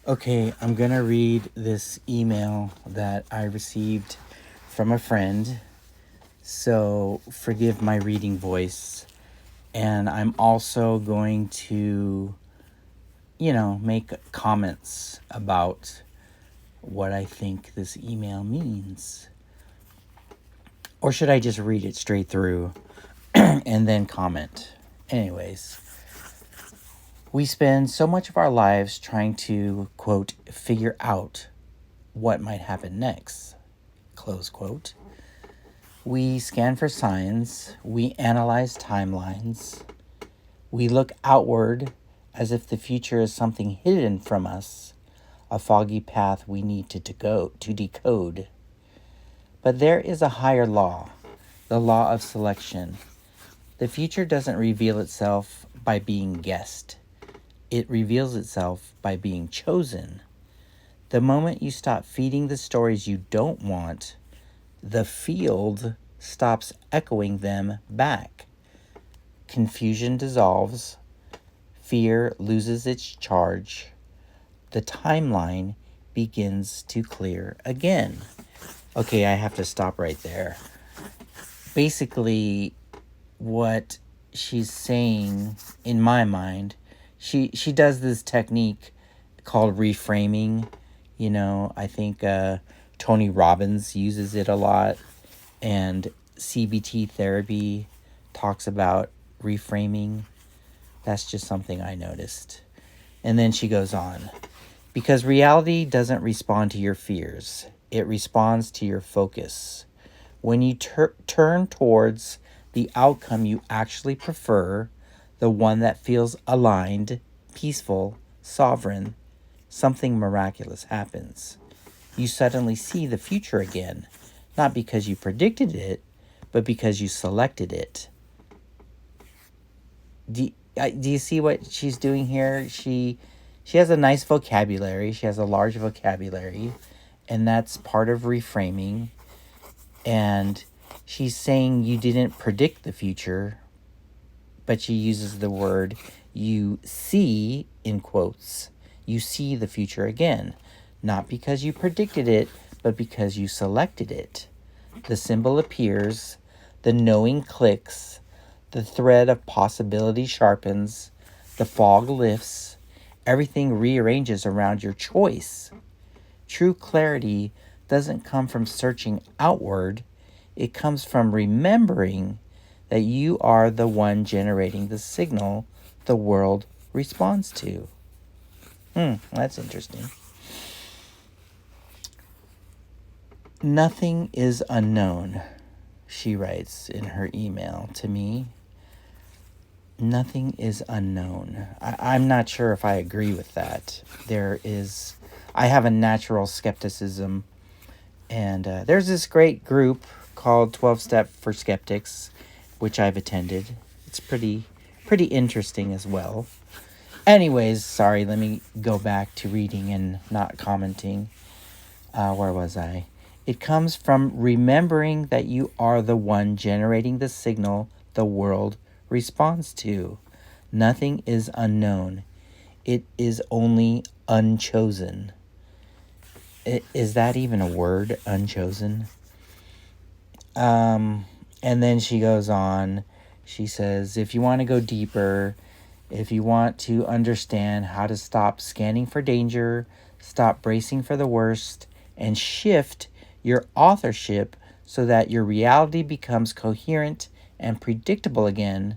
Okay, I'm gonna read this email that I received from a friend. So forgive my reading voice. And I'm also going to, make comments about what I think this email means. Or should I just read it straight through and then comment? Anyways, we spend so much of our lives trying to, quote, figure out what might happen next, close quote. We scan for signs, we analyze timelines, we look outward as if the future is something hidden from us, a foggy path we need to decode. But there is a higher law, the law of selection. The future doesn't reveal itself by being guessed. It reveals itself by being chosen. The moment you stop feeding the stories you don't want, the field stops echoing them back. Confusion dissolves, fear loses its charge, the timeline begins to clear again. Okay, I have to stop right there. Basically, what she's saying, in my mind, she does this technique called reframing. I think Tony Robbins uses it a lot, and CBT therapy talks about reframing. That's just something I noticed. And then she goes on, because reality doesn't respond to your fears, it responds to your focus. When you turn towards the outcome you actually prefer, the one that feels aligned, peaceful, sovereign, something miraculous happens. You suddenly see the future again, not because you predicted it, but because you selected it. Do you see what she's doing here? She has a nice vocabulary. She has a large vocabulary, and that's part of reframing. And she's saying you didn't predict the future, but she uses the word you see in quotes. You see the future again, not because you predicted it, but because you selected it. The symbol appears, the knowing clicks, the thread of possibility sharpens, the fog lifts, everything rearranges around your choice. True clarity doesn't come from searching outward, it comes from remembering that you are the one generating the signal the world responds to. That's interesting. Nothing is unknown, she writes in her email to me. Nothing is unknown. I'm not sure if I agree with that. I have a natural skepticism, and there's this great group called 12 Step for Skeptics, which I've attended. It's pretty interesting as well. Anyways, sorry, let me go back to reading and not commenting. Where was I? It comes from remembering that you are the one generating the signal the world responds to. Nothing is unknown. It is only unchosen. Is that even a word, unchosen? And then she goes on. She says, if you want to go deeper, if you want to understand how to stop scanning for danger, stop bracing for the worst, and shift your authorship so that your reality becomes coherent and predictable again,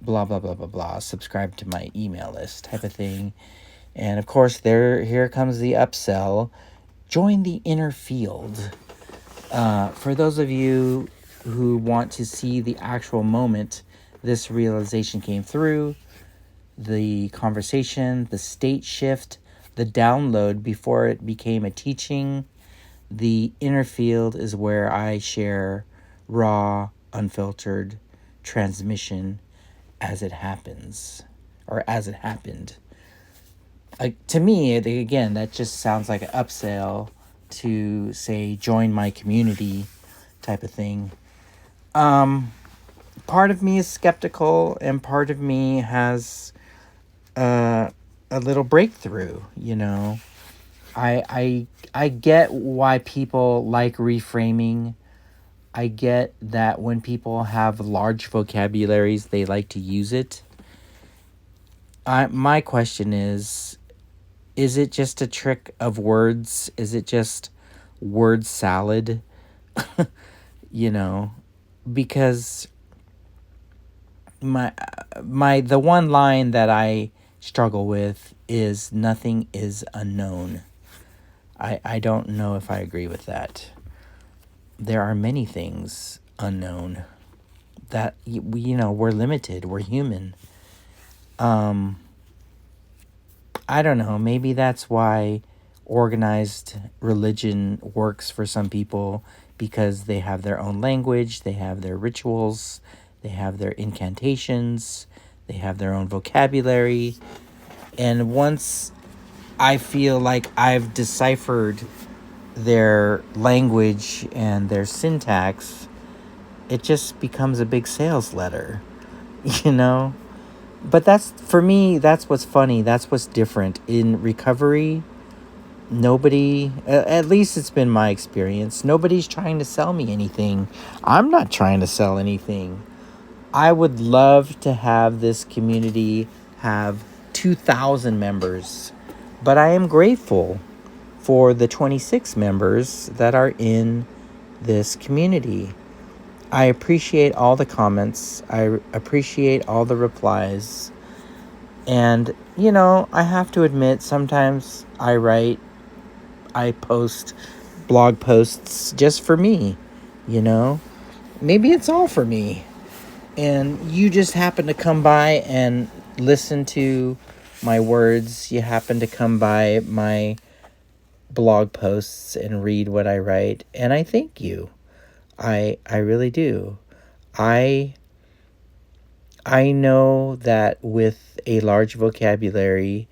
blah, blah, blah, blah, blah. Subscribe to my email list type of thing. And of course, here comes the upsell. Join the inner field. For those of you who want to see the actual moment this realization came through, the conversation, the state shift, the download before it became a teaching, the inner field is where I share raw, unfiltered transmission as it happens, or as it happened. To me, again, that just sounds like an upsell to say join my community type of thing. Part of me is skeptical, and part of me has a little breakthrough, you know. I get why people like reframing. I get that when people have large vocabularies, they like to use it. My question is it just a trick of words? Is it just word salad? You know, because the one line that I struggle with is nothing is unknown. I don't know if I agree with that. There are many things unknown that we're limited, we're human. I don't know, maybe that's why organized religion works for some people, because they have their own language, they have their rituals, they have their incantations, they have their own vocabulary. And once I feel like I've deciphered their language and their syntax, it just becomes a big sales letter, you know? But that's, for me, that's what's funny. That's what's different. In recovery, nobody, at least it's been my experience, nobody's trying to sell me anything. I'm not trying to sell anything. I would love to have this community have 2,000 members, but I am grateful for the 26 members that are in this community. I appreciate all the comments. I appreciate all the replies. And, I have to admit, sometimes I post blog posts just for me, you know? Maybe it's all for me. And you just happen to come by and listen to my words. You happen to come by my blog posts and read what I write. And I thank you. I really do. I know that with a large vocabulary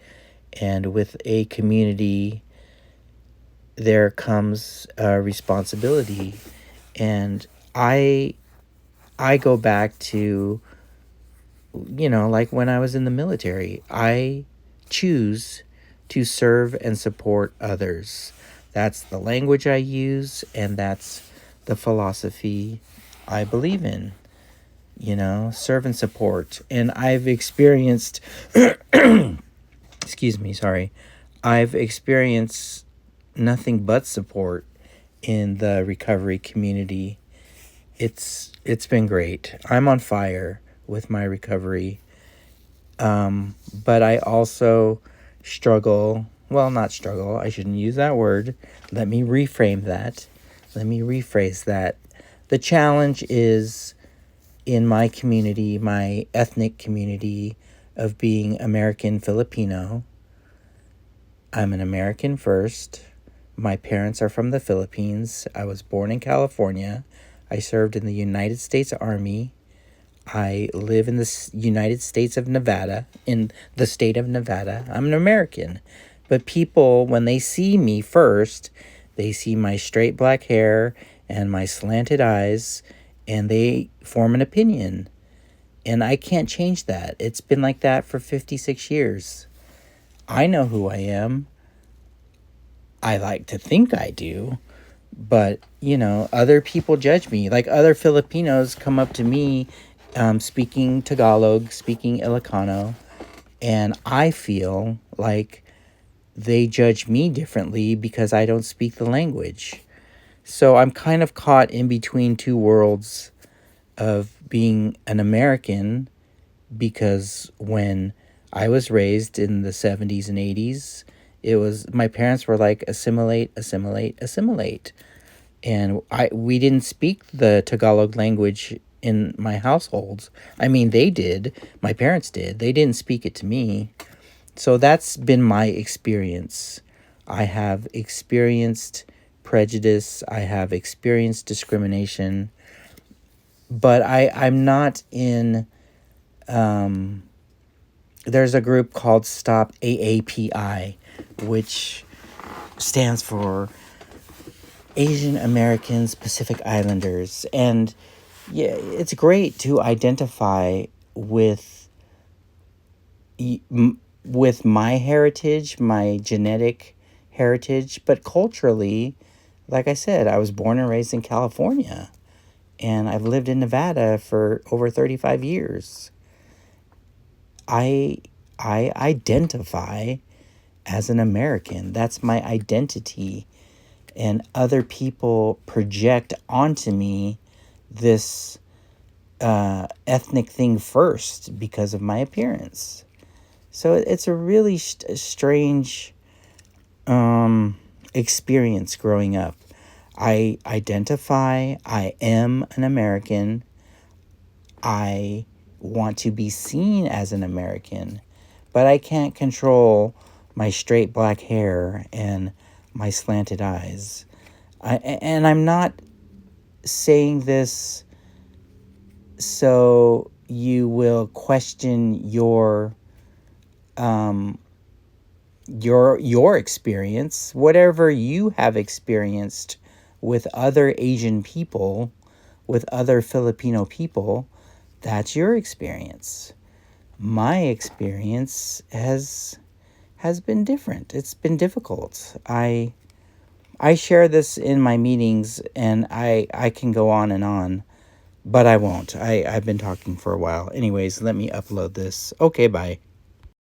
and with a community, there comes a responsibility. And I go back to, like when I was in the military. I choose to serve and support others. That's the language I use, and that's the philosophy I believe in. Serve and support. And I've experienced, excuse me, sorry. I've experienced nothing but support in the recovery community. It's been great. I'm on fire with my recovery. But I also struggle. Well, not struggle. I shouldn't use that word. Let me reframe that. Let me rephrase that. The challenge is in my community, my ethnic community, of being American Filipino. I'm an American first. My parents are from the Philippines. I was born in California. I served in the United States Army. I live in the United States of Nevada, in the state of Nevada. I'm an American. But people, when they see me first, they see my straight black hair and my slanted eyes, and they form an opinion. And I can't change that. It's been like that for 56 years. I know who I am. I like to think I do. But, other people judge me. Like, other Filipinos come up to me speaking Tagalog, speaking Ilocano, and I feel like they judge me differently because I don't speak the language. So I'm kind of caught in between two worlds of being an American, because when I was raised in the 70s and 80s, my parents were like, assimilate, assimilate, assimilate. And we didn't speak the Tagalog language in my household. I mean, they did. My parents did. They didn't speak it to me. So that's been my experience. I have experienced prejudice. I have experienced discrimination. But I'm not in... there's a group called Stop AAPI, which stands for Asian Americans, Pacific Islanders. And yeah, it's great to identify with with my heritage, my genetic heritage, but culturally, like I said, I was born and raised in California, and I've lived in Nevada for over 35 years. I I identify as an American. That's my identity. And other people project onto me this ethnic thing first because of my appearance. So it's a really strange experience growing up. I identify, I am an American. I want to be seen as an American, but I can't control my straight black hair and my slanted eyes. And I'm not saying this so you will question your experience, whatever you have experienced with other Asian people, with other Filipino people. That's your experience. My experience has been different. It's been difficult. I share this in my meetings, and I can go on, but I won't. I've been talking for a while. Anyways, let me upload this. Okay, bye.